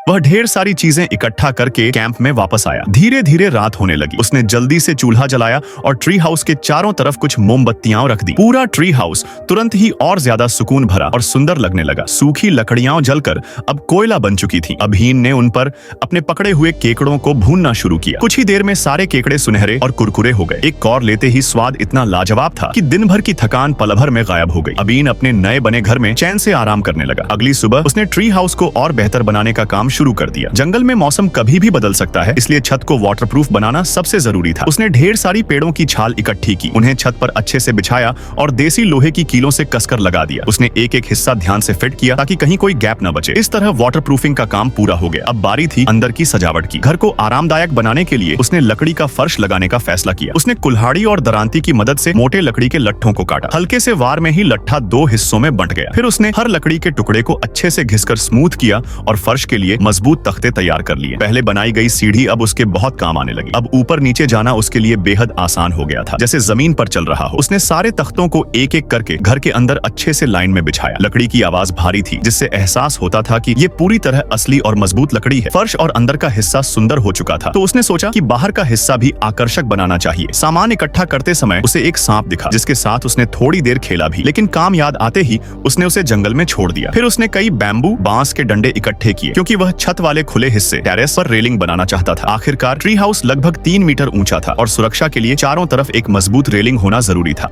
वह ढेर सारी चीजें इकट्ठा करके कैंप में वापस आया। धीरे धीरे रात होने लगी। उसने जल्दी से चूल्हा जलाया और ट्री हाउस के चारों तरफ कुछ मोमबत्तियां रख दी। पूरा ट्री हाउस तुरंत ही और ज्यादा सुकून भरा और सुंदर लगने लगा। सूखी लकड़ियां जलकर अब कोयला बन चुकी थी। अभीन ने उन पर अपने पकड़े हुए केकड़ों को भूनना शुरू किया। कुछ ही देर में सारे केकड़े सुनहरे और कुरकुरे हो गए। एक कौर लेते ही स्वाद इतना लाजवाब था कि दिन भर की थकान पल भर में गायब हो गई। अभीन अपने नए बने घर में चैन से आराम करने लगा। अगली सुबह उसने ट्री हाउस को और बेहतर बनाने का काम शुरू कर दिया। जंगल में मौसम कभी भी बदल सकता है, इसलिए छत को वाटरप्रूफ बनाना सबसे जरूरी था। उसने ढेर सारी पेड़ों की छाल इकट्ठी की, उन्हें छत पर अच्छे से बिछाया और देसी लोहे की कीलों से कसकर लगा दिया। उसने एक एक हिस्सा ध्यान से फिट किया ताकि कहीं कोई गैप न बचे। इस तरह वाटरप्रूफिंग का काम पूरा हो गया। अब बारी थी अंदर की सजावट की। घर को आरामदायक बनाने के लिए उसने लकड़ी का फर्श लगाने का फैसला किया। उसने कुल्हाड़ी और दरांती की मदद से मोटे लकड़ी के लट्ठों को काटा। हल्के से वार में ही लट्ठा 2 हिस्सों में बंट गया। फिर उसने हर लकड़ी के टुकड़े को अच्छे से घिसकर स्मूथ किया और फर्श के लिए मजबूत तख्ते तैयार कर लिए। पहले बनाई गई सीढ़ी अब उसके बहुत काम आने लगी। अब ऊपर नीचे जाना उसके लिए बेहद आसान हो गया था, जैसे जमीन पर चल रहा हो। उसने सारे तख्तों को एक एक करके घर के अंदर अच्छे से लाइन में बिछाया। लकड़ी की आवाज भारी थी, जिससे एहसास होता था कि ये पूरी तरह असली और मजबूत लकड़ी है। फर्श और अंदर का हिस्सा सुंदर हो चुका था, तो उसने सोचा कि बाहर का हिस्सा भी आकर्षक बनाना चाहिए। सामान इकट्ठा करते समय उसे एक सांप दिखा, जिसके साथ उसने थोड़ी देर खेला भी, लेकिन काम याद आते ही उसने उसे जंगल में छोड़ दिया। फिर उसने कई बैम्बू बांस के डंडे इकट्ठे किए, क्योंकि वह छत वाले खुले हिस्से टेरेस पर रेलिंग बनाना चाहता था। आखिरकार ट्री हाउस लगभग 3 मीटर ऊंचा था और सुरक्षा के लिए चारों तरफ एक मजबूत रेलिंग होना जरूरी था।